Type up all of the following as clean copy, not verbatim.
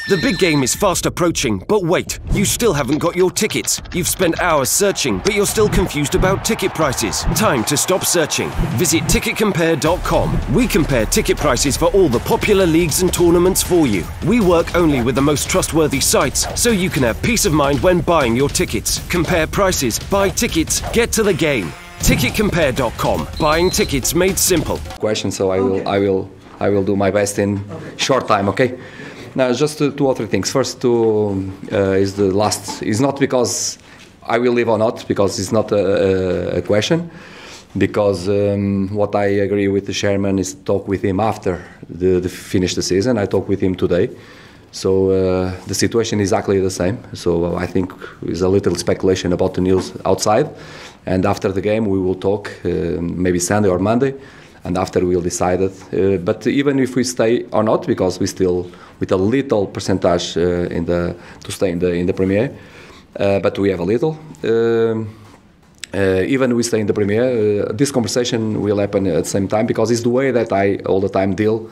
The big game is fast approaching, but wait, you still haven't got your tickets. You've spent hours searching, but you're still confused about ticket prices. Time to stop searching. Visit ticketcompare.com. We compare ticket prices for all the popular leagues and tournaments for you. We work only with the most trustworthy sites, so you can have peace of mind when buying your tickets. Compare prices, buy tickets, get to the game. Ticketcompare.com. Buying tickets made simple. Question, so I will do my best in short time, okay? Now, just two or three things. First, is the last. It's not because I will leave or not, because it's not a question. Because what I agree with the chairman is talk with him after the finish the season. I talked with him today, so the situation is exactly the same. So I think there's a little speculation about the news outside, and after the game we will talk, maybe Sunday or Monday. And after we'll decide it. But even if we stay or not, because we still with a little percentage to stay in the Premier, but we have a little. Even we stay in the Premier, this conversation will happen at the same time, because it's the way that I all the time deal.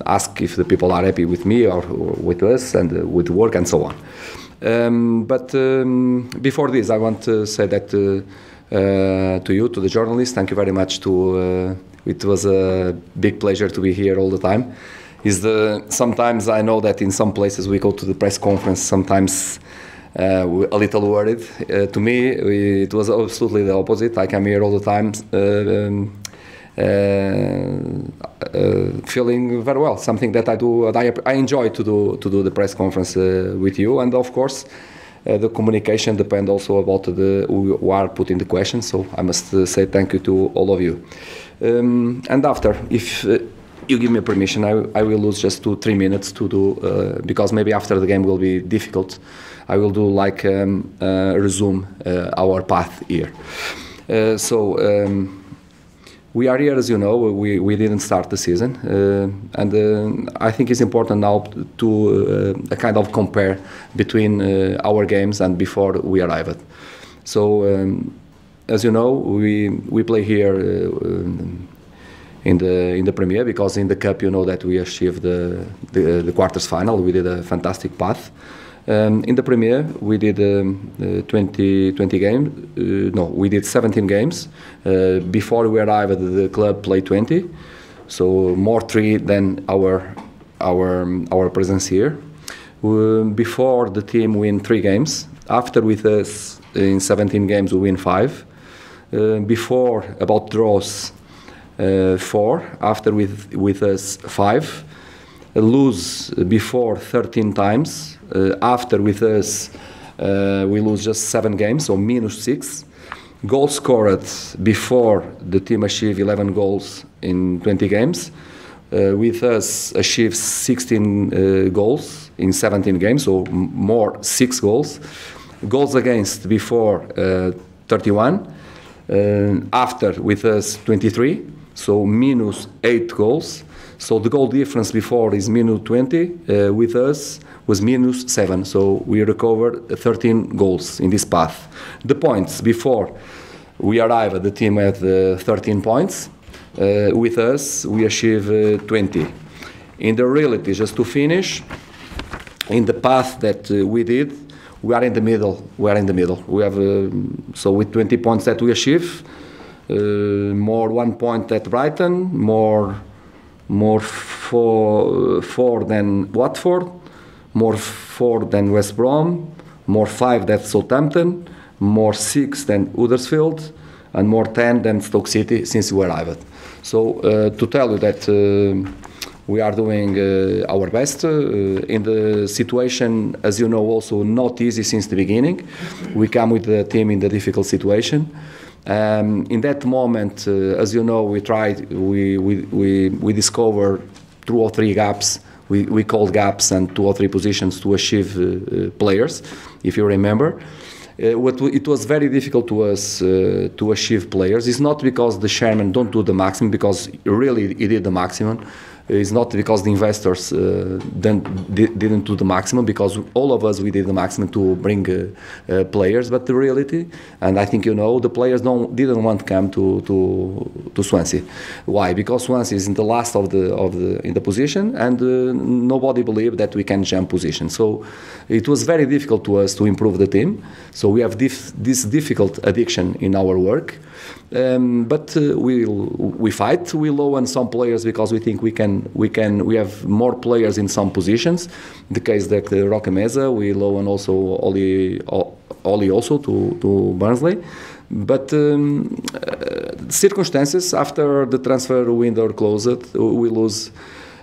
Ask if the people are happy with me or with us and with work and so on. But before this, I want to say that. To you, to the journalists, thank you very much. It was a big pleasure to be here all the time. Sometimes I know that in some places we go to the press conference, sometimes a little worried. To me, it was absolutely the opposite. I come here all the time feeling very well. Something that I do, I enjoy to do the press conference with you, and of course. The communication depends also about who are putting the questions, so I must say thank you to all of you. And after, if you give me permission, I will lose just 2-3 minutes to do, because maybe after the game will be difficult. I will do like resume our path here. We are here, as you know, we didn't start the season, and I think it's important now to kind of compare between our games and before we arrived. So, as you know, we play here in the Premier, because in the Cup, you know that we achieved the quarters final. We did a fantastic path. In the Premier, we did 20 games. No, we did 17 games. Before we arrived, the club played 20, so more 3 than our presence here. Before, the team win 3 games. After, with us in 17 games, we win 5. Before, about draws, 4. After, with us, 5. Lose before 13 times. After, with us, we lose just 7 games, so -6. Goals scored before, the team achieved 11 goals in 20 games. With us, achieved 16 goals in 17 games, so more 6 goals. Goals against before, 31. After, with us, 23, so -8 goals. So the goal difference before is -20, with us was -7, so we recovered 13 goals in this path. The points before we arrived, the team had 13 points. With us, we achieved 20. In the reality, just to finish, in the path that we did, we are in the middle. We have so with 20 points that we achieve, more 1 point at Britton, more 4 than Watford, more 4 than West Brom, more 5 than Southampton, more 6 than Huddersfield, and more 10 than Stoke City since we arrived. So to tell you that we are doing our best in the situation, as you know, also not easy since the beginning. We come with the team in the difficult situation. In that moment, as you know, we discovered 2 or 3 gaps. We called gaps and 2 or 3 positions to achieve players, if you remember. It was very difficult to us to achieve players. It's not because the chairman don't do the maximum, because really he did the maximum. It's not because the investors didn't do the maximum, because all of us, we did the maximum to bring players. But the reality, and I think you know, the players didn't want to come to Swansea. Why? Because Swansea is in the last of the position, and nobody believed that we can jump position. So it was very difficult to us to improve the team. So we have this difficult addiction in our work. But we fight. We loan some players because we think we have more players in some positions. In the case that Roque Meza, we loan also Oli also to Barnsley. But circumstances after the transfer window closed, we lose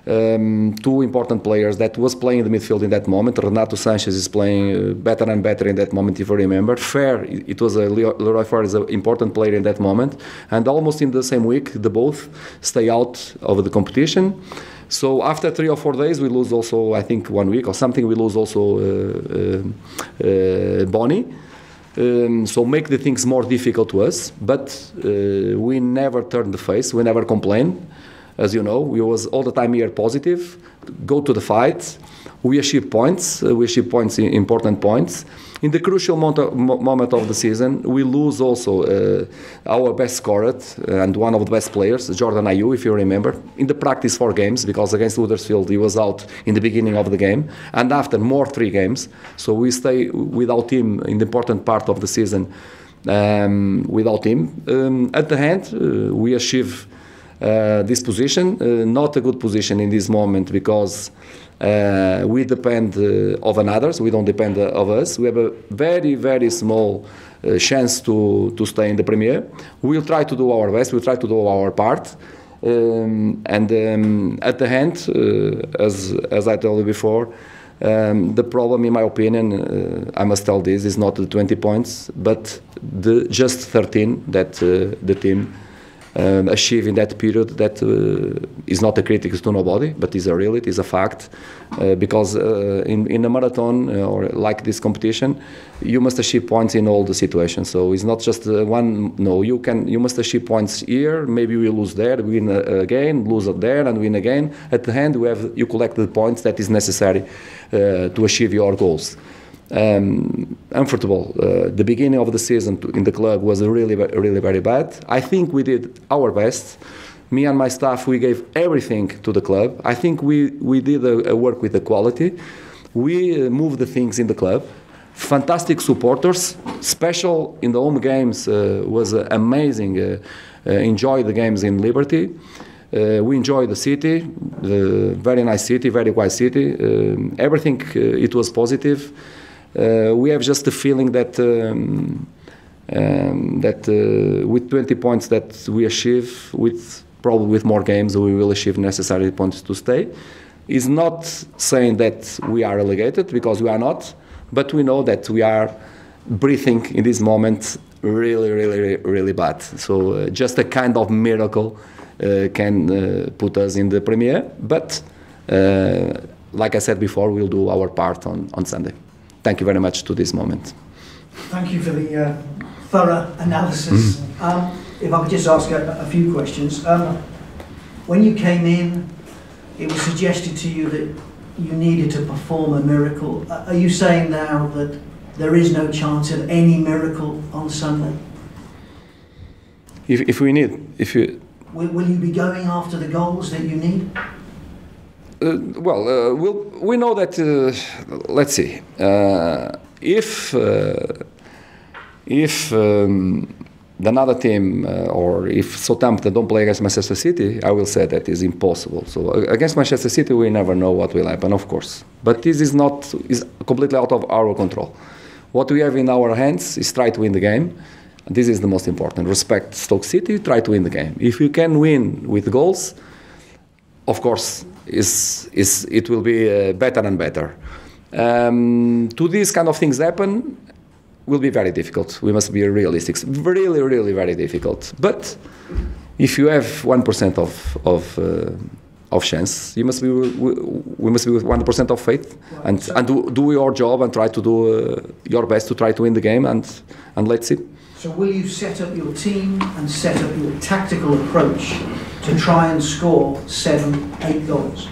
two important players that was playing in the midfield in that moment. Renato Sanchez is playing better and better in that moment, if you remember. It was Leroy Fer is an important player in that moment, and almost in the same week, the both stay out of the competition. So after 3 or 4 days, we lose also, I think 1 week or something, we lose also Bonnie. So make the things more difficult to us, but we never turn the face, we never complain. As you know, we was all the time here positive, go to the fight. We achieve points, important points. In the crucial moment of the season, we lose also our best scorer and one of the best players, Jordan Ayew, if you remember, in the practice 4 games, because against Huddersfield he was out in the beginning of the game, and after more 3 games. So we stay without him in the important part of the season without him. At the end, we achieve this position, not a good position in this moment, because we depend of others, we don't depend of us. We have a very, very small chance to stay in the Premier. We'll try to do our best, we'll try to do our part. And at the end, as I told you before, the problem, in my opinion, I must tell this, is not the 20 points, but the just 13 that the team achieve in that period. That is not a critic to nobody, but is a reality, is a fact, because in a marathon or like this competition, you must achieve points in all the situations. So it's not just one. No, you must achieve points here. Maybe we lose there, win again, lose there, and win again. At the end, you collect the points that is necessary to achieve your goals. Unfortunately, the beginning of the season in the club was really very bad. I think we did our best. Me and my staff, we gave everything to the club. I think we did a work with the quality. We moved the things in the club. Fantastic supporters, special in the home games, was amazing. Enjoy the games in Liberty. We enjoy the city, very nice city, very quiet city. Everything, it was positive. We have just the feeling that with 20 points that we achieve, probably with more games, we will achieve necessary points to stay. Is not saying that we are relegated, because we are not, but we know that we are breathing in this moment really bad. So just a kind of miracle can put us in the Premier. But like I said before, we'll do our part on Sunday. Thank you very much to this moment. Thank you for the thorough analysis. If I could just ask a few questions. When you came in, it was suggested to you that you needed to perform a miracle. Are you saying now that there is no chance of any miracle on Sunday? Will you be going after the goals that you need? We know that. Let's see. If another team or if Southampton don't play against Manchester City, I will say that is impossible. So against Manchester City, we never know what will happen, of course. But this is completely out of our control. What we have in our hands is try to win the game. This is the most important. Respect Stoke City, try to win the game. If you can win with goals, of course, it will be better and better. To these kind of things happen, will be very difficult. We must be realistic. Really very difficult. But if you have 1% of chance, we must be with 1% of faith, and do your job and try to do your best to try to win the game, and let's see. So will you set up your team and set up your tactical approach to try and score 7, 8 goals?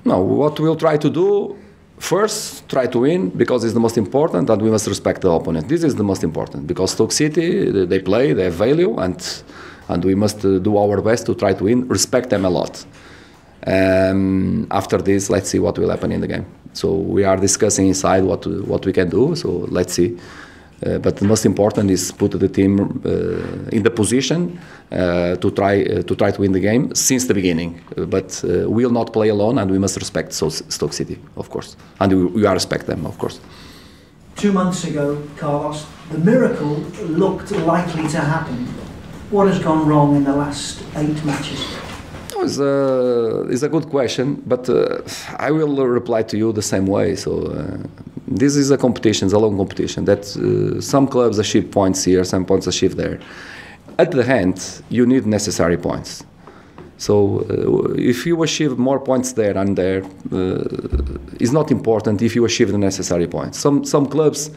No, what we'll try to do, first, try to win, because it's the most important, and we must respect the opponent. This is the most important, because Stoke City, they play, they have value, and we must do our best to try to win, respect them a lot. After this, let's see what will happen in the game. So we are discussing inside what we can do, so let's see. But the most important is put the team in the position to try to win the game since the beginning. But we will not play alone, and we must respect Stoke City, of course, and we respect them, of course. 2 months ago, Carlos, the miracle looked likely to happen. What has gone wrong in the last 8 matches? It's a good question, but I will reply to you the same way. So this is a competition, it's a long competition, that some clubs achieve points here, some points achieve there. At the end, you need necessary points. So if you achieve more points there and there, it's not important if you achieve the necessary points. Some clubs,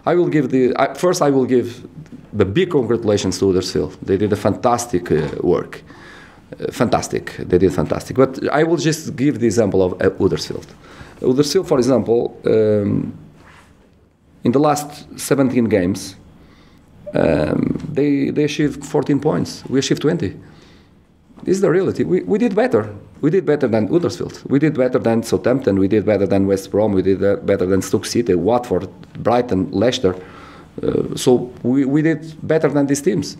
I will give the big congratulations to Huddersfield. They did a fantastic work. Fantastic, they did fantastic. But I will just give the example of Huddersfield. Huddersfield, for example, in the last 17 games, they achieved 14 points. We achieved 20. This is the reality. We did better. We did better than Huddersfield. We did better than Southampton. We did better than West Brom. We did better than Stoke City, Watford, Brighton, Leicester. So we did better than these teams.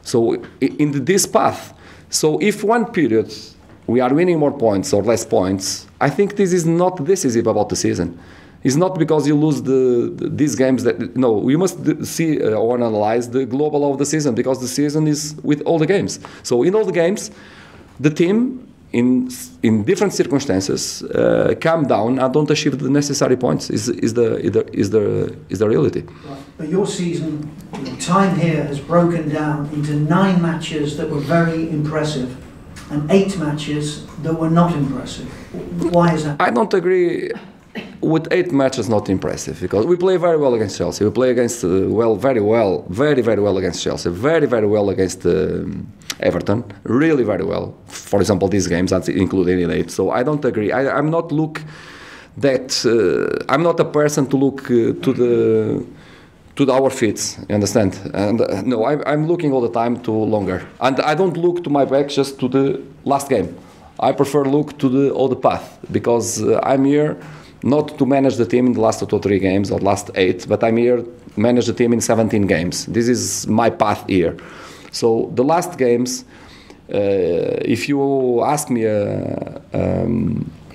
So in this path, so if one period we are winning more points or less points, I think this is not decisive about the season. It's not because you lose these games that, no, we must see or analyze the global of the season, because the season is with all the games. So in all the games, the team in different circumstances calm down and don't achieve the necessary points is the reality. Right. But your season, your time here has broken down into 9 matches that were very impressive and 8 matches that were not impressive. Why is that? I don't agree with 8 matches not impressive, because we play very well against Chelsea. We play against very well against Chelsea, very well against Everton, really very well. For example, these games, that's included in 8. So I don't agree. I'm not I'm not a person to look to our feet, you understand? And no, I'm looking all the time to longer, and I don't look to my back just to the last game. I prefer look to all the path, because I'm here not to manage the team in the last 2 or 3 games or last 8, but I'm here to manage the team in 17 games. This is my path here. So the last games, if you ask me a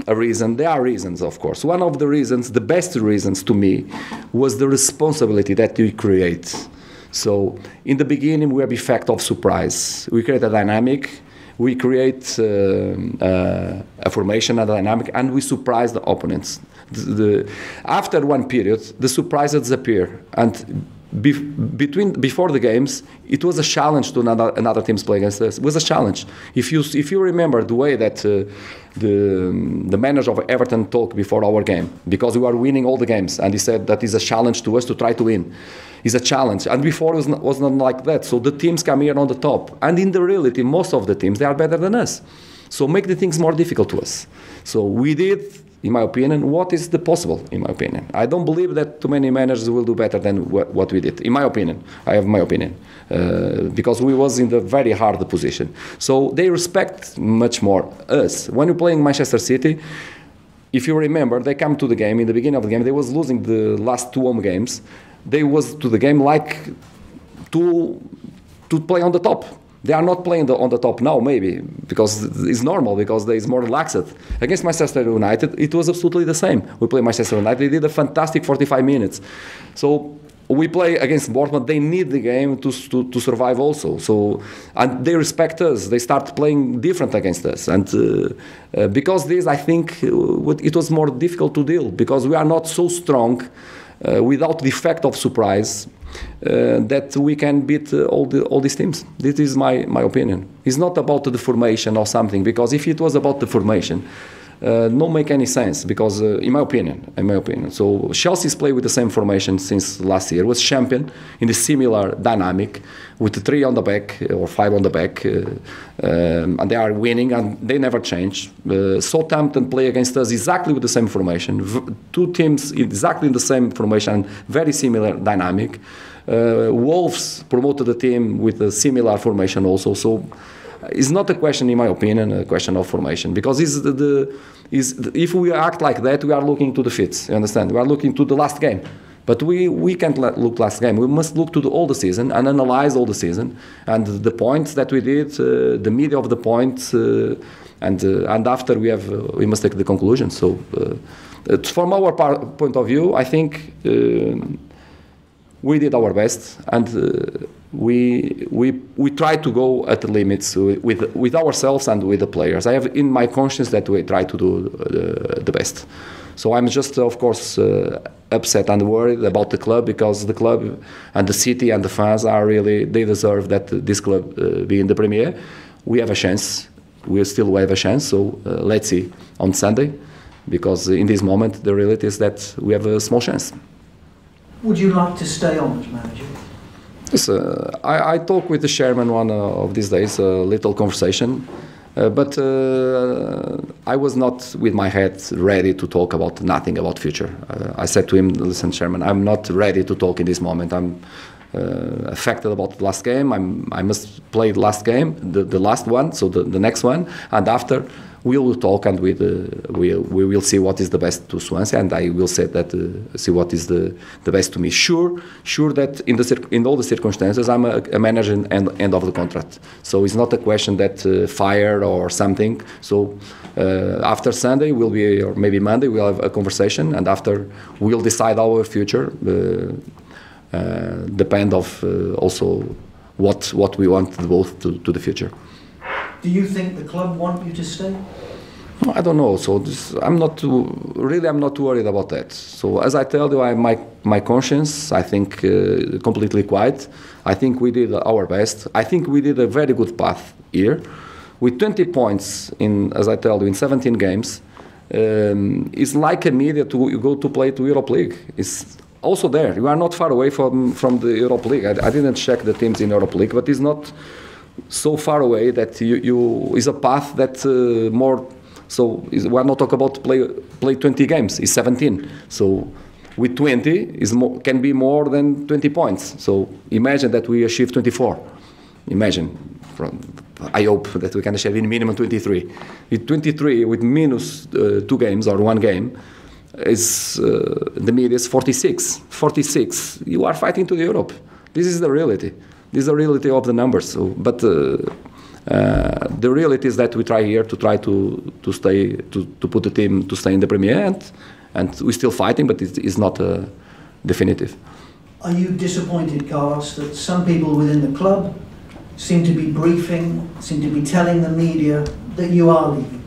reason, there are reasons, of course. One of the reasons, the best reasons to me, was the responsibility that you create. So in the beginning, we have effect of surprise. We create a dynamic, we create a formation, a dynamic, and we surprise the opponents. After one period, the surprises disappear, and before the games, it was a challenge to another teams play against us. It was a challenge. If you remember the way that the manager of Everton talked before our game, because we were winning all the games, and he said that is a challenge to us to try to win. It's a challenge, and before it was not like that. So the teams come here on the top, and in the reality, most of the teams, they are better than us. So make the things more difficult to us. So we did, in my opinion, what is the possible, in my opinion. I don't believe that too many managers will do better than what we did, in my opinion. I have my opinion, because we was in the very hard position. So they respect much more us. When you're playing Manchester City, if you remember, they come to the game, in the beginning of the game, they was losing the last 2 home games. They was to the game like to play on the top. They are not playing on the top now, maybe, because it's normal, because there is more relaxed. Against Manchester United, it was absolutely the same. We play Manchester United, they did a fantastic 45 minutes. So we play against Bournemouth, they need the game to survive also. So, and they respect us, they start playing different against us. And because this, I think, it was more difficult to deal, because we are not so strong without the effect of surprise. That we can beat all these teams. This is my opinion. It's not about the formation or something, because if it was about the formation, don't make any sense because, in my opinion, so Chelsea's played with the same formation since last year. Was champion in the similar dynamic with the 3 on the back or 5 on the back, and they are winning and they never change. Southampton play against us exactly with the same formation. 2 teams exactly in the same formation, very similar dynamic. Wolves promoted the team with a similar formation also. So it's not a question, in my opinion, a question of formation, because if we act like that, we are looking to the fits. You understand? We are looking to the last game, but we can't look last game. We must look to all the season and analyze all the season and the points that we did, the media of the points, and after we must take the conclusion. So, from our point of view, I think we did our best, and we try to go at the limits with ourselves and with the players. I have in my conscience that we try to do the best. So I'm just, of course, upset and worried about the club, because the club and the city and the fans they deserve that this club be in the Premier. We have a chance. We still have a chance. So let's see on Sunday, because in this moment the reality is that we have a small chance. Would you like to stay on as manager? Yes, I talked with the chairman one of these days, a little conversation, but I was not with my head ready to talk about nothing about future. I said to him, listen, chairman, I'm not ready to talk in this moment. I'm affected about the last game. I must play the last game, the last one, so the next one, and after we will talk and we will see what is the best to Swansea, and I will say that see what is the best to me. Sure that in all the circumstances I'm a manager end of the contract, so it's not a question that fire or something. So after Sunday will be, or maybe Monday, we'll have a conversation, and after we'll decide our future. Depend of also what we want both to the future. Do you think the club want you to stay? No, I don't know. So I'm not too worried about that. So as I tell you, my conscience, I think, completely quiet. I think we did our best. I think we did a very good path here, with 20 points as I tell you, in 17 games. It's like a media to go to play to Europa League. It's also there. You are not far away from the Europa League. I didn't check the teams in Europa League, but it's not so far away that you is a path that more. So we are not talking about play 20 games. It's 17. So with 20 can be more than 20 points. So imagine that we achieve 24. Imagine. I hope that we can achieve in minimum 23. With 23, with minus 2 games or 1 game, the media is 46. 46. You are fighting to the Europe. This is the reality. This is the reality of the numbers. So, but the reality is that we try here to stay, to put the team to stay in the Premier, and we're still fighting, but it's not definitive. Are you disappointed, Carlos, that some people within the club seem to be telling the media that you are leaving?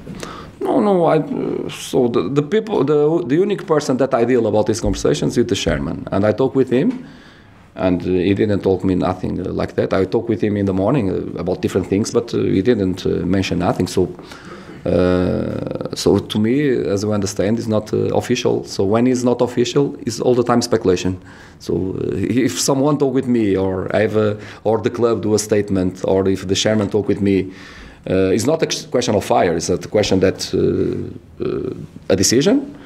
No. So the people, the unique person that I deal about these conversations is the chairman, and I talk with him, and he didn't talk me nothing like that. I talked with him in the morning about different things, but he didn't mention nothing. So to me, as you understand, it's not official. So when it's not official, it's all the time speculation. So if someone talk with me, or or the club do a statement, or if the chairman talk with me, it's not a question of fire. It's a question that a decision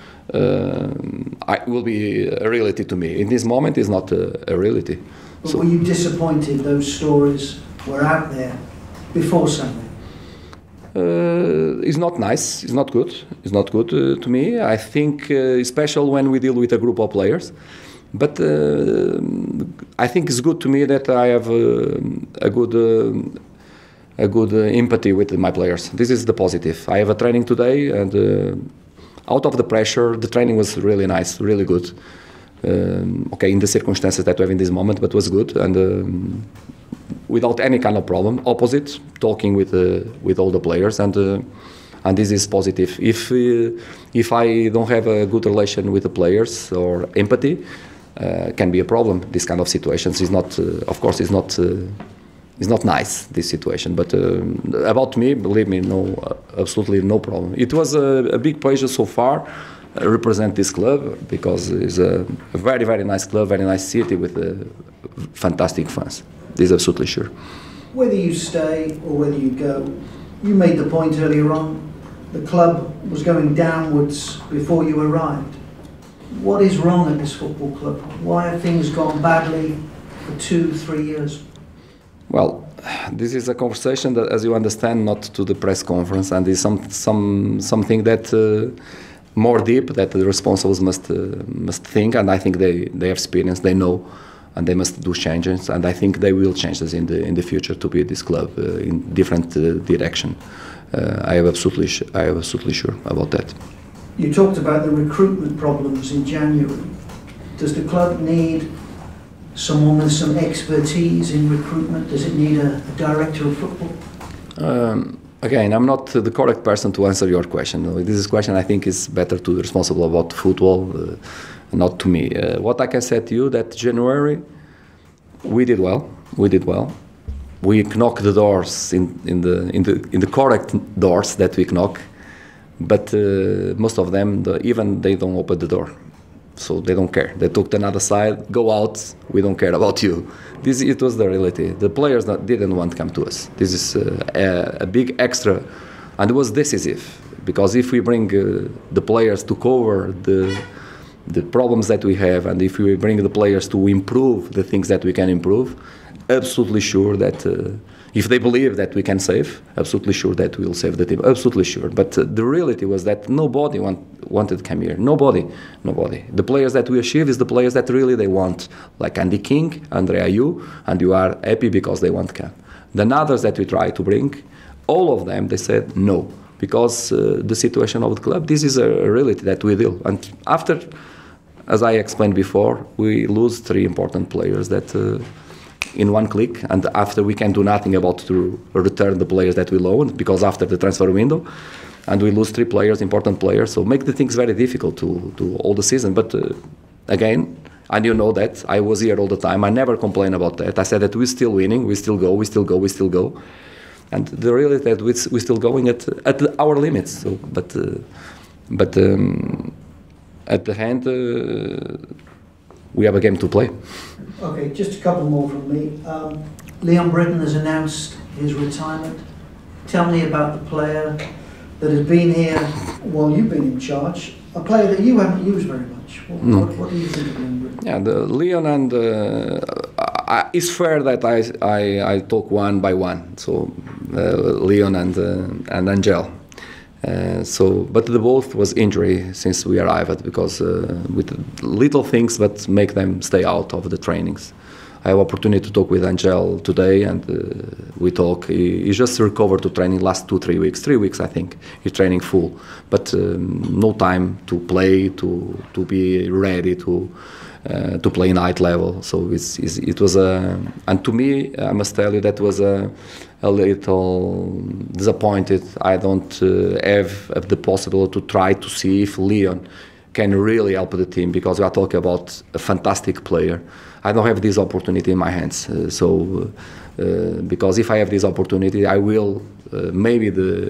will be a reality to me. In this moment, it's not a reality. But so, were you disappointed those stories were out there before Sunday? It's not nice. It's not good. It's not good to me. I think, especially when we deal with a group of players. But I think it's good to me that I have a good empathy with my players. This is the positive. I have a training today, and out of the pressure, the training was really nice, really good. Okay, in the circumstances that we have in this moment, but was good, and without any kind of problem. Opposite, talking with all the players, and this is positive. If I don't have a good relation with the players or empathy, can be a problem. This kind of situations is not, of course, is not it's not nice, this situation. But about me, believe me, no, absolutely no problem. It was a big pleasure so far represent this club, because it's a very, very nice club, very nice city with fantastic fans. This is absolutely sure. Whether you stay or whether you go, you made the point earlier on, the club was going downwards before you arrived. What is wrong at this football club? Why have things gone badly for 2-3 years? Well, this is a conversation that, as you understand, not to the press conference, and is something that more deep that the responsibles must think, and I think they have experience, they know, and they must do changes, and I think they will change this in the future to be this club in different direction. I am absolutely sure about that. You talked about the recruitment problems in January. Does the club need someone with some expertise in recruitment? Does it need a director of football? Again, I'm not the correct person to answer your question. This is a question I think is better to the responsible about football, not to me. What I can say to you that January we did well. We knocked the doors in the correct doors that we knock, but most of them even they don't open the door. So they don't care. They took another side, go out, we don't care about you. It was the reality. The players didn't want to come to us. This is a big extra, and it was decisive, because if we bring the players to cover the problems that we have, and if we bring the players to improve the things that we can improve, absolutely sure that if they believe that we can save, absolutely sure that we'll save the team, absolutely sure. But the reality was that nobody wanted to come here. Nobody. The players that we achieve is the players that really they want, like Andy King, Andrea Yu, and you are happy because they want to come. The others that we try to bring, all of them, they said no, because the situation of the club, this is a reality that we deal. And after, as I explained before, we lose 3 important players that in one click, and after we can do nothing about to return the players that we loaned, because after the transfer window, and we lose 3 players, important players, so make the things very difficult to all the season. But again, and you know that, I was here all the time, I never complain about that. I said that we're still winning, we still go. And the reality that we're still going at our limits. So, but at the end, we have a game to play. Okay, just a couple more from me. Leon Britton has announced his retirement. Tell me about the player that has been here while you've been in charge, a player that you haven't used very much. What do you think of Leon Britton? Yeah, Leon and it's fair that I talk one by one. So Leon and Rangel. But the both was injury since we arrived, because with little things but make them stay out of the trainings. I have opportunity to talk with Rangel today, and we talk. He just recovered to training last 2-3 weeks. 3 weeks, I think. He's training full, but no time to play, to be ready to play in high level. So it was and to me, I must tell you, that was a little disappointed. I don't have the possibility to try to see if Leon can really help the team, because we are talking about a fantastic player. I don't have this opportunity in my hands. Because if I have this opportunity, I will, maybe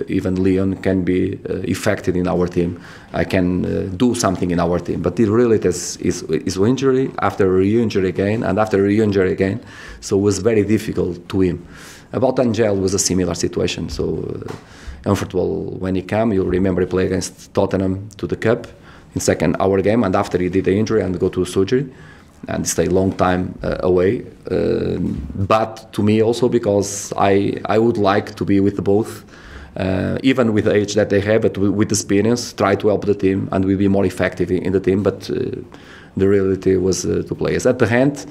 even Leon can be effective in our team. I can do something in our team. But it really is injury after re-injury again, and after re-injury again. So it was very difficult to him. About Rangel was a similar situation. So unfortunately, when he came, you remember he played against Tottenham to the Cup in second hour game, and after he did the injury and go to surgery, and stay long time away. But to me also, because I would like to be with both, even with the age that they have, but with experience, try to help the team and will be more effective in the team. But the reality was to players. At the end,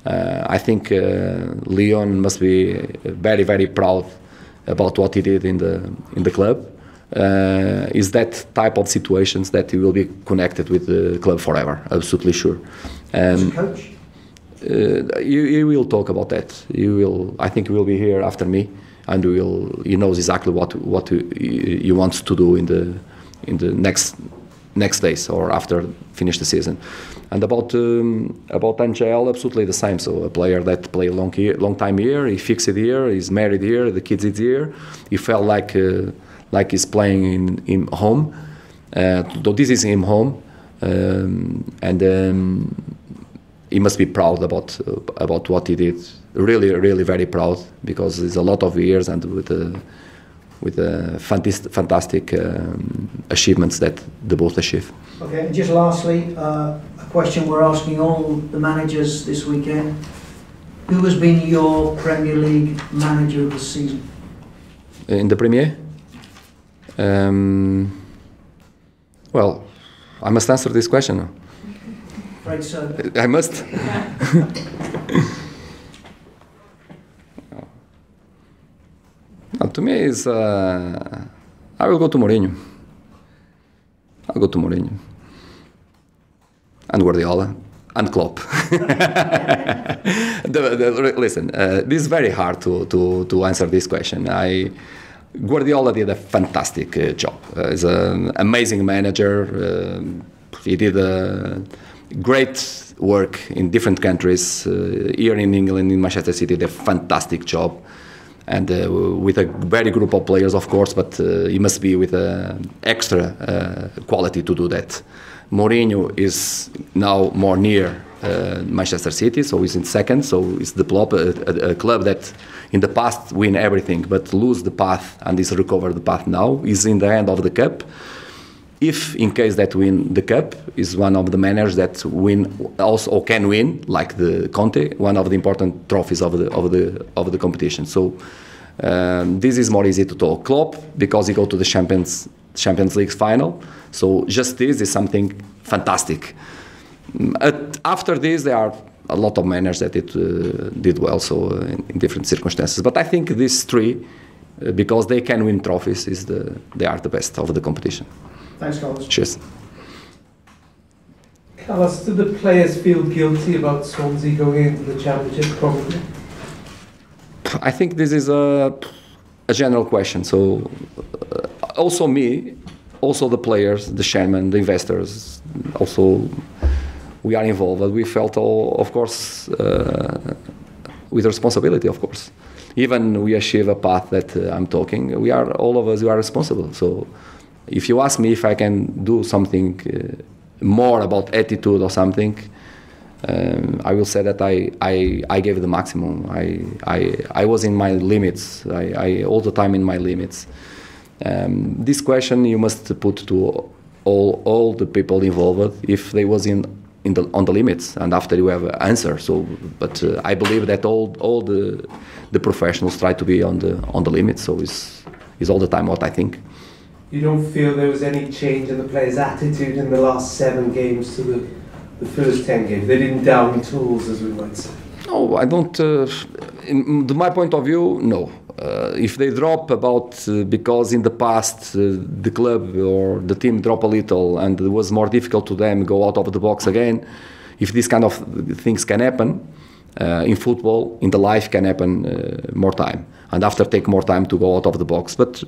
I think Leon must be very, very proud about what he did in the club. Is that type of situations that he will be connected with the club forever, absolutely sure. As a coach? He will talk about that. I think he will be here after me, and he knows exactly what he wants to do in the next days or after finish the season. And about Angel, absolutely the same. So a player that play long time here, he fixed it here, he's married here, the kids is here. He felt like he's playing in home. Though this is him home, and he must be proud about what he did. Really, really very proud, because it's a lot of years and with fantastic achievements that they both achieve. Okay, and just lastly, a question we're asking all the managers this weekend: who has been your Premier League manager of the season? In the Premier? Well, I must answer this question. Right, so. I must. To me, I will go to Mourinho. I'll go to Mourinho. And Guardiola. And Klopp. Listen, this is very hard to answer this question. Guardiola did a fantastic job. He's an amazing manager. He did great work in different countries. Here in England, in Manchester City, did a fantastic job. And with a very group of players, of course, but he must be with extra quality to do that. Mourinho is now more near Manchester City, so he's in second. So it's the club that in the past win everything, but lose the path and is recover the path now. Is in the hand of the cup. If in case that win the cup, is one of the managers that win also or can win, like the Conte, one of the important trophies of the competition. So this is more easy to talk. Klopp, because he go to the Champions League final. So just this is something fantastic. After this, there are a lot of managers that did well, so in different circumstances. But I think these three, because they can win trophies, they are the best of the competition. Thanks, Carlos. Cheers. Carlos, do the players feel guilty about Swansea going into the Championship, probably? I think this is a general question. So also me, also the players, the chairman, the investors, also we are involved. But we felt, of course, with responsibility, of course. Even we achieve a path that I'm talking, all of us, we are responsible. So if you ask me if I can do something more about attitude or something, I will say that I gave the maximum. I was in my limits. I all the time in my limits. This question you must put to all the people involved if they was on the limits, and after you have an answer. So, but I believe that all the professionals try to be on the limits. So it's all the time what I think. You don't feel there was any change in the players' attitude in the last 7 games to the first 10 games? They didn't down tools, as we might say. No, I don't. In my point of view, no. If they drop because in the past the club or the team drop a little and it was more difficult to them go out of the box again, if these kind of things can happen in football, in the life can happen more time, and after take more time to go out of the box. But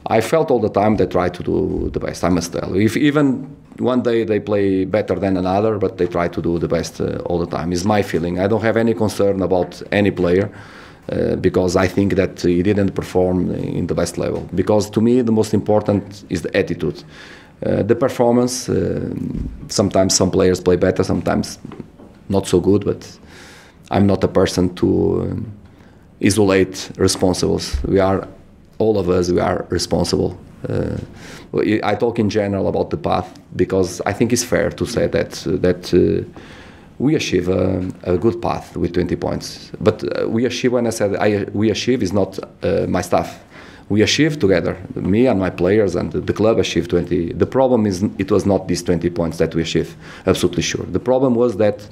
I felt all the time they try to do the best, I must tell. If even one day they play better than another, but they try to do the best all the time. Is my feeling. I don't have any concern about any player because I think that he didn't perform in the best level. Because to me the most important is the attitude. The performance, sometimes some players play better, sometimes not so good, but I'm not a person to isolate responsibles. All of us, we are responsible. I talk in general about the path because I think it's fair to say that we achieve a good path with 20 points. But we achieve, when I said we achieve, is not my staff. We achieve together, me and my players, and the club achieved 20. The problem is it was not these 20 points that we achieved, absolutely sure. The problem was that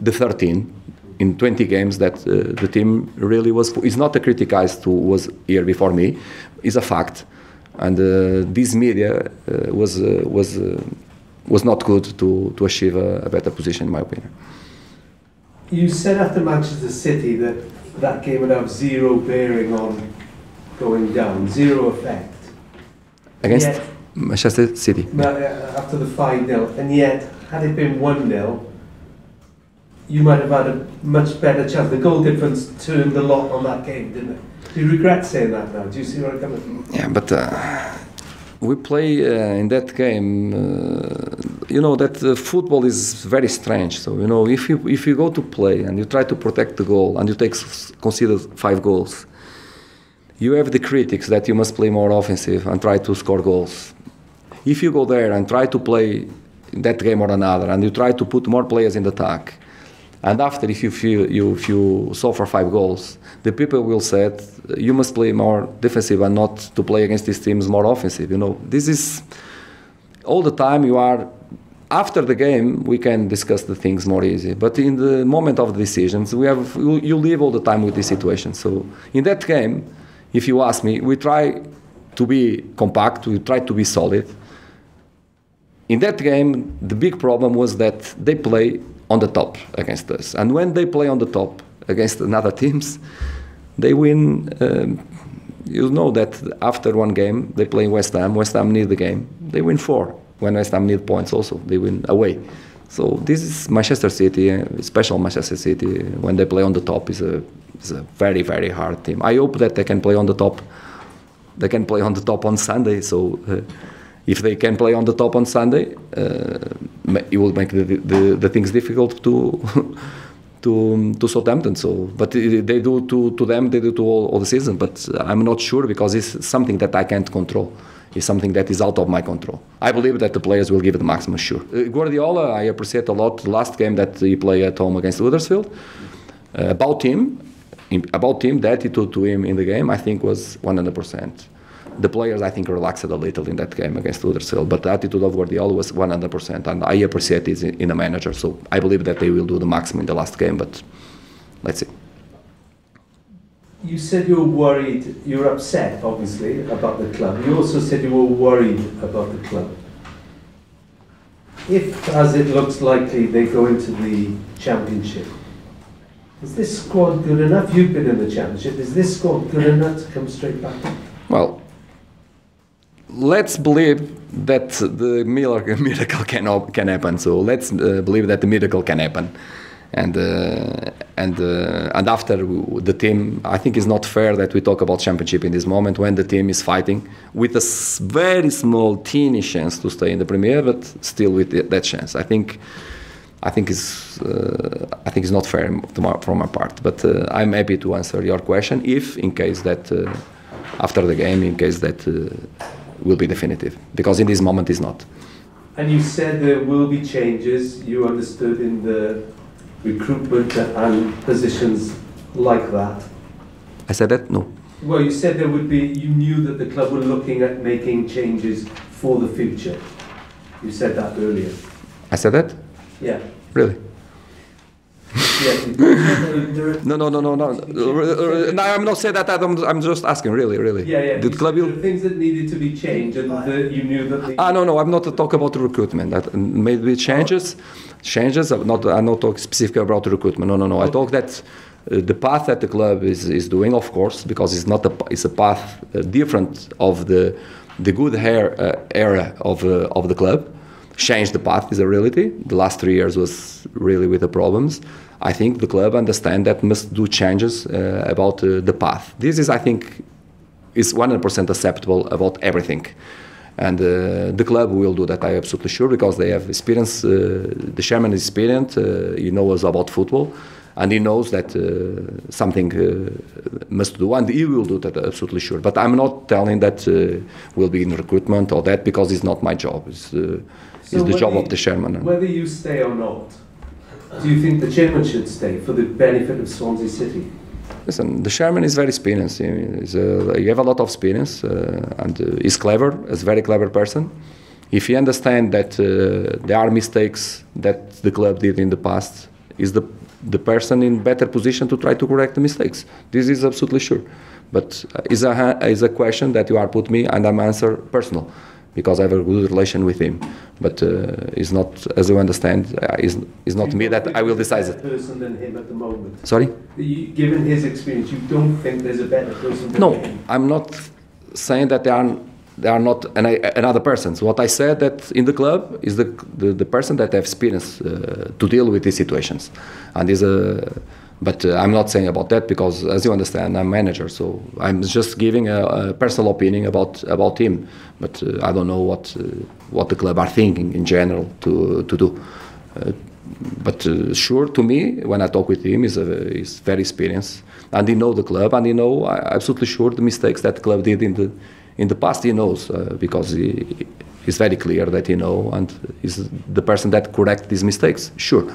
the 13 in 20 games that the team really was. It's not a criticized who was here before me. It's a fact, and this media was not good to achieve a better position, in my opinion. You said after Manchester City that game would have zero bearing on going down, zero effect. Against? Manchester City. After the 5-0, and yet, had it been 1-0, you might have had a much better chance. The goal difference turned a lot on that game, didn't it? Do you regret saying that now? Do you see where I'm coming from? Yeah, but we play in that game. You know that football is very strange. So you know, if you go to play and you try to protect the goal and you consider 5 goals, you have the critics that you must play more offensive and try to score goals. If you go there and try to play that game or another, and you try to put more players in the attack, and after if you suffer 5 goals, the people will say you must play more defensive and not to play against these teams more offensive. You know, this is all the time you are. After the game, we can discuss the things more easy. But in the moment of the decisions, you live all the time with this situation. So in that game, if you ask me, we try to be compact, we try to be solid. In that game, the big problem was that they play on the top against us. And when they play on the top against another teams, they win. You know that after one game, they play West Ham. West Ham need the game. They win 4. When West Ham need points also, they win away. So this is Manchester City, special Manchester City. When they play on the top, is a very, very hard team. I hope that they can play on the top. They can play on the top on Sunday. So if they can play on the top on Sunday, it will make the things difficult to Southampton. So, but they do to them, they do to all the season. But I'm not sure because it's something that I can't control. It's something that is out of my control. I believe that the players will give it the maximum, sure. Guardiola, I appreciate a lot the last game that he played at home against Huddersfield. About him, the attitude to him in the game, I think was 100%. The players, I think, relaxed a little in that game against Huddersfield, but the attitude of Guardiola was 100%, and I appreciate it in a manager. So I believe that they will do the maximum in the last game, but let's see. You said you were worried, you were upset, obviously, about the club. You also said you were worried about the club. If, as it looks likely, they go into the Championship, is this squad good enough? You've been in the Championship. Is this squad good enough to come straight back? Well, let's believe that the miracle can happen. So let's believe that the miracle can happen. And after the team, I think it's not fair that we talk about Championship in this moment when the team is fighting with a very small, teeny chance to stay in the Premier, but still with that chance. I think it's not fair from my part. But I'm happy to answer your question if, in case that after the game, in case that will be definitive, because in this moment it's not. And you said there will be changes. You understood in the recruitment and positions like that. I said that? No. Well, you said there would be, you knew that the club were looking at making changes for the future. You said that earlier. I said that? Yeah. Really? Yeah. No. No, I'm not saying that. I'm just asking, really. Yeah. The club will... things that needed to be changed, and you knew that. No. I'm not talking about the recruitment. That maybe changes. I'm not talking specifically about the recruitment. No. Okay. I talk that the path that the club is doing, of course, because it's a path different of the good era of the club. Change the path is a reality. The last 3 years was really with the problems. I think the club understand that must do changes about the path. This is, I think, is 100% acceptable about everything. And the club will do that, I'm absolutely sure, because they have experience. The chairman is experienced. He knows about football, and he knows that something must do, and he will do that, absolutely sure. But I'm not telling that we'll be in recruitment or that, because it's not my job. It's the job of the chairman. Whether you stay or not, do you think the chairman should stay for the benefit of Swansea City? Listen, the chairman is very experienced. He have a lot of experience, and he's clever. He's a very clever person. If he understands that there are mistakes that the club did in the past, is the person in better position to try to correct the mistakes. This is absolutely sure. But is a question that you are put me, and I'm answer personal, because I have a good relation with him. But it's not, as you understand, it's not me that I will decide it. Person than him at the moment. Sorry? Given his experience, you don't think there's a better person than him? No, I'm not saying that there are they are not another person. So what I said that in the club is the person that have experience to deal with these situations, and is a. But I'm not saying about that because, as you understand, I'm manager, so I'm just giving a personal opinion about him. But I don't know what the club are thinking in general to do. But sure, to me, when I talk with him, he's very experienced, and he know the club, and he know absolutely sure the mistakes that the club did in the past. He knows because he's very clear that he know, and he's the person that correct these mistakes. Sure.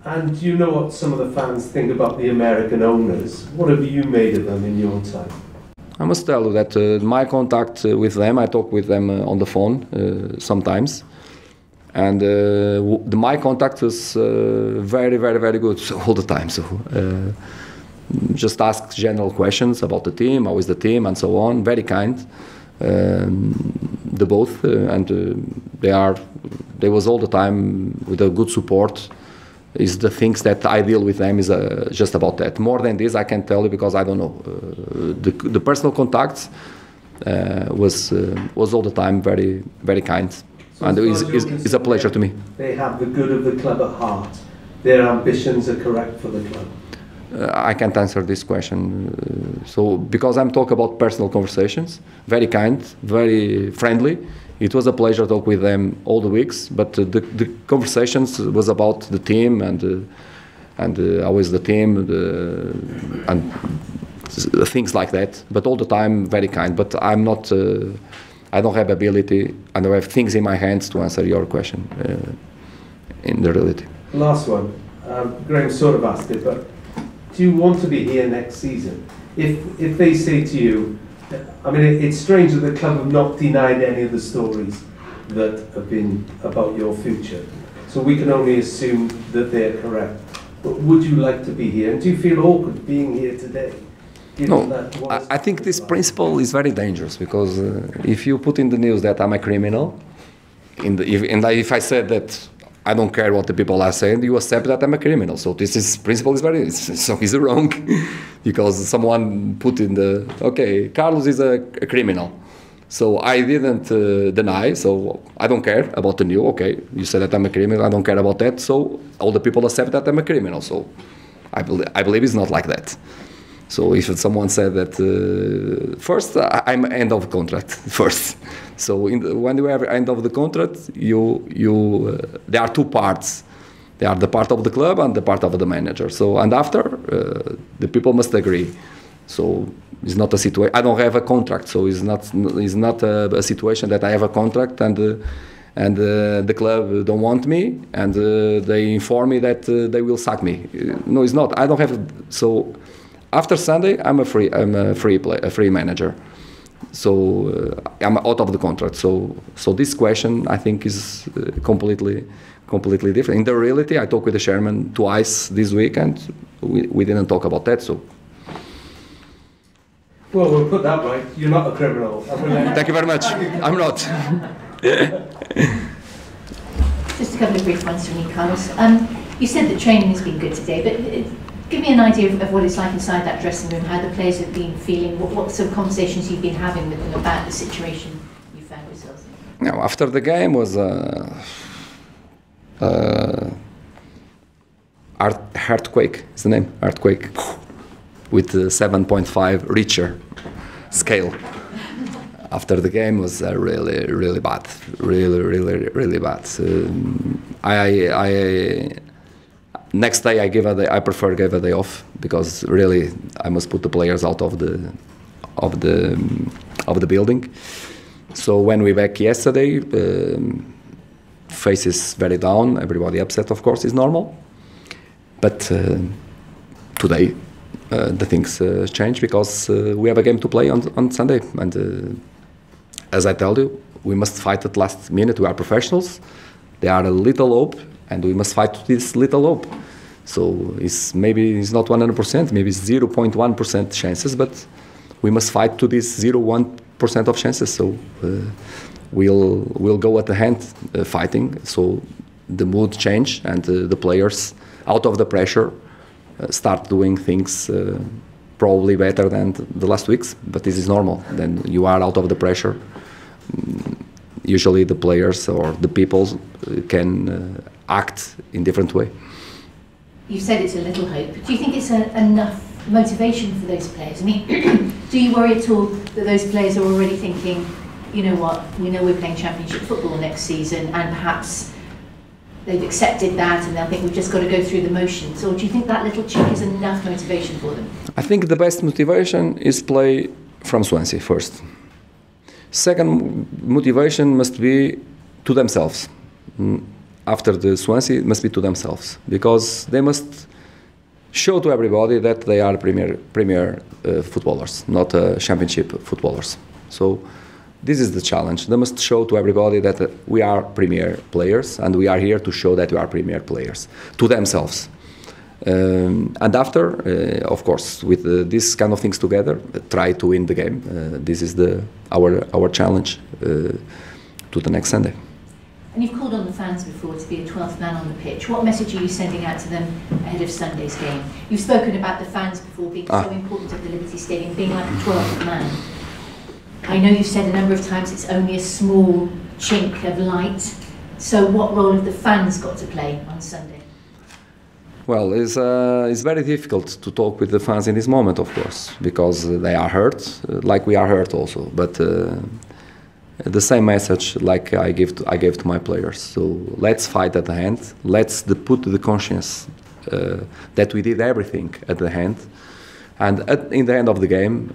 And you know what some of the fans think about the American owners. What have you made of them in your time? I must tell you that my contact with them, I talk with them on the phone sometimes. And my contact is very, very, very good all the time. So just ask general questions about the team, how is the team, and so on. Very kind, the both, and they was all the time with a good support. Is the things that I deal with them is just about that. More than this, I can't tell you because I don't know. The personal contacts was all the time very, very kind. So and it's a pleasure to me. They have the good of the club at heart. Their ambitions are correct for the club. I can't answer this question. So because I'm talking about personal conversations, very kind, very friendly. It was a pleasure to talk with them all the weeks. But the conversations was about the team and how is the team and things like that. But all the time, very kind. But I'm not. I don't have ability, and I have things in my hands to answer your question in the reality. Last one. Graham sort of asked it, but do you want to be here next season? If they say to you, I mean, it's strange that the club have not denied any of the stories that have been about your future. So we can only assume that they're correct. But would you like to be here? And do you feel awkward being here today? No, I think this principle is very dangerous because if you put in the news that I'm a criminal, if I said that I don't care what the people are saying, you accept that I'm a criminal. So this principle is wrong because someone put in okay, Carlos is a criminal. So I didn't deny, so I don't care about the news. Okay, you said that I'm a criminal, I don't care about that. So all the people accept that I'm a criminal. So I believe it's not like that. So if someone said that first, I'm end of contract first. So when you have end of the contract, there are two parts. There are the part of the club and the part of the manager. So and after, the people must agree. So it's not a situation. I don't have a contract, so it's not a situation that I have a contract and the club don't want me and they inform me that they will sack me. No, it's not. I don't have so. After Sunday, I'm a free manager, so I'm out of the contract. So this question I think is completely different. In the reality, I talked with the chairman twice this week, and we didn't talk about that. So. Well, we'll put that right. You're not a criminal. Thank you very much. I'm not. Just a couple of brief ones from you, Carlos. You said that training has been good today, but. Give me an idea of what it's like inside that dressing room, how the players have been feeling, what sort of conversations you've been having with them about the situation you found yourselves in. Now, after the game was earthquake, is the name, earthquake, with 7.5 Richter scale. After the game was really, really bad, really bad. Next day I prefer give a day off because really I must put the players out of the building. So when we back yesterday, faces very down, everybody upset. Of course, is normal. But today the things change because we have a game to play on Sunday, and as I told you, we must fight at last minute. We are professionals. There are a little hope. And we must fight this little hope. So maybe it's not 100%, maybe it's 0.1% chances, but we must fight to this 0.1% of chances. So we'll go at the hand fighting. So the mood change and the players out of the pressure start doing things probably better than the last weeks. But this is normal. Then you are out of the pressure. usually the players or the people can act in different way. You said it's a little hope. Do you think it's enough motivation for those players? I mean, do you worry at all that those players are already thinking, you know what, we know we're playing Championship football next season, and perhaps they've accepted that and they'll think we've just got to go through the motions? Or do you think that little check is enough motivation for them? I think the best motivation is play from Swansea first. Second motivation must be to themselves. After the Swansea, it must be to themselves, because they must show to everybody that they are premier footballers, not Championship footballers. So this is the challenge. They must show to everybody that we are premier players, and we are here to show that we are premier players to themselves. And after, of course, with these kind of things together, try to win the game. This is our challenge to the next Sunday. And you've called on the fans before to be a 12th man on the pitch. What message are you sending out to them ahead of Sunday's game? You've spoken about the fans before being so important at the Liberty Stadium, being like a 12th man. I know you've said a number of times it's only a small chink of light. So what role have the fans got to play on Sunday? Well, it's very difficult to talk with the fans in this moment, of course, because they are hurt, like we are hurt also. But the same message like I gave to my players. So let's fight at the end. Let's put the conscience that we did everything at the end. And in the end of the game,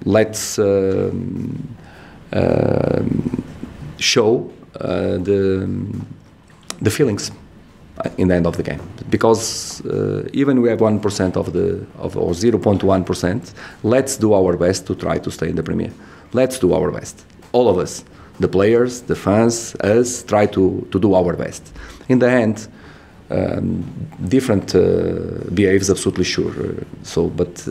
let's show the feelings in the end of the game, because even we have 1% or 0.1%, let's do our best to try to stay in the Premier. Let's do our best, all of us, the players, the fans, us, try to do our best. In the end, different behaves absolutely sure. But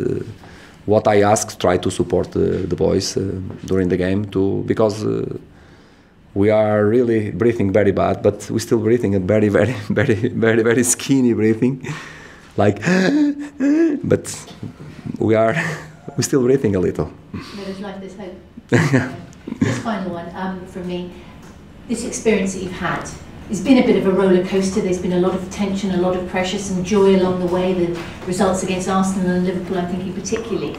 what I ask, try to support the boys during the game too, because. We are really breathing very bad, but we're still breathing a very skinny breathing, like. But we're still breathing a little. There's life, there's hope. This final one from me. This experience that you've had, it's been a bit of a roller coaster. There's been a lot of tension, a lot of pressure, some joy along the way. The results against Arsenal and Liverpool, I'm thinking particularly.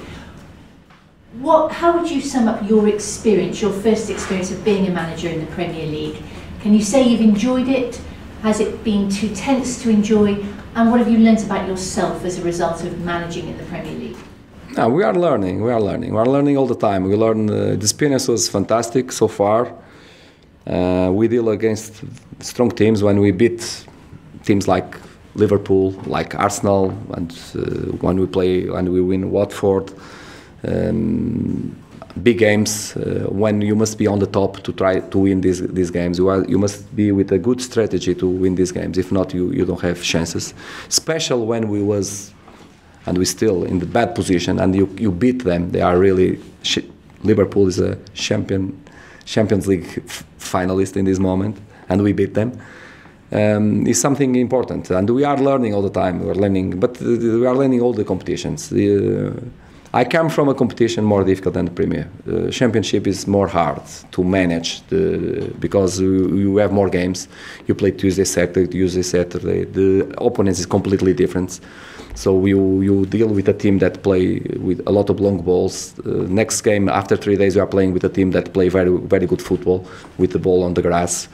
How would you sum up your experience, your first experience of being a manager in the Premier League? Can you say you've enjoyed it? Has it been too tense to enjoy? And what have you learnt about yourself as a result of managing in the Premier League? No, we are learning all the time. We learn, the experience was fantastic so far. We deal against strong teams when we beat teams like Liverpool, like Arsenal, and when we win Watford. Big games when you must be on the top to try to win these games. You must be with a good strategy to win these games. If not, you don't have chances. Especially when we still in the bad position and you beat them. They are really Liverpool is a Champions League finalist in this moment, and we beat them. Is something important, and we are learning all the time. We are learning, but we are learning all the competitions. I come from a competition more difficult than the Premier. Championship is more hard to manage because you have more games. You play Tuesday, Saturday. The opponents is completely different. So you deal with a team that play with a lot of long balls. Next game, after 3 days, you are playing with a team that play very good football with the ball on the grass.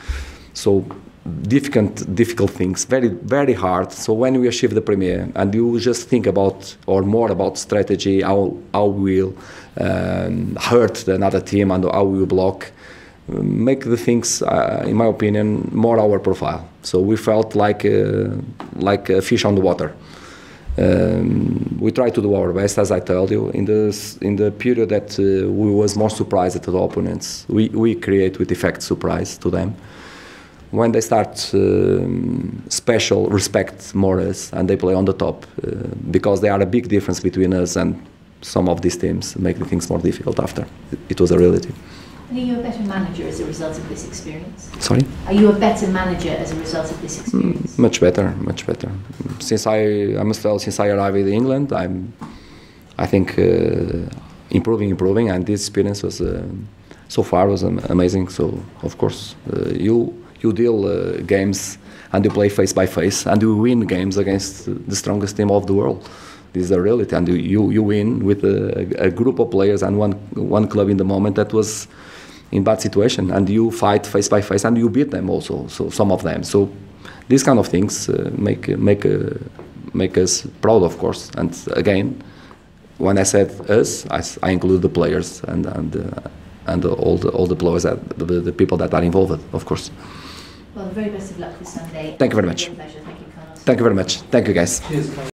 So difficult things, very hard. So when we achieve the Premier and you just think about more about strategy, how we'll hurt another team and how we will block, make the things, in my opinion, more our profile. So we felt like a fish on the water. We try to do our best, as I told you. In the period that we was more surprised at the opponents, we create with effect surprise to them. When they start special respect more us and they play on the top because they are a big difference between us and some of these teams, make the things more difficult after. It was a reality. And are you a better manager as a result of this experience? Sorry? Are you a better manager as a result of this experience? Much better. Since I must tell, since I arrived in England, I think improving, and this experience was so far was amazing. So of course you deal games and you play face by face and you win games against the strongest team of the world. This is a reality, and you win with a group of players and one club in the moment that was in bad situation, and you fight face by face and you beat them also. So some of them. So these kind of things make us proud, of course. And again, when I said us, I include the players and all the players, the people that are involved, of course. Well, the very best of luck this Sunday. Thank you very much. Pleasure. Thank you, Carlos. Thank you very much. Thank you, guys. Cheers, Carlos.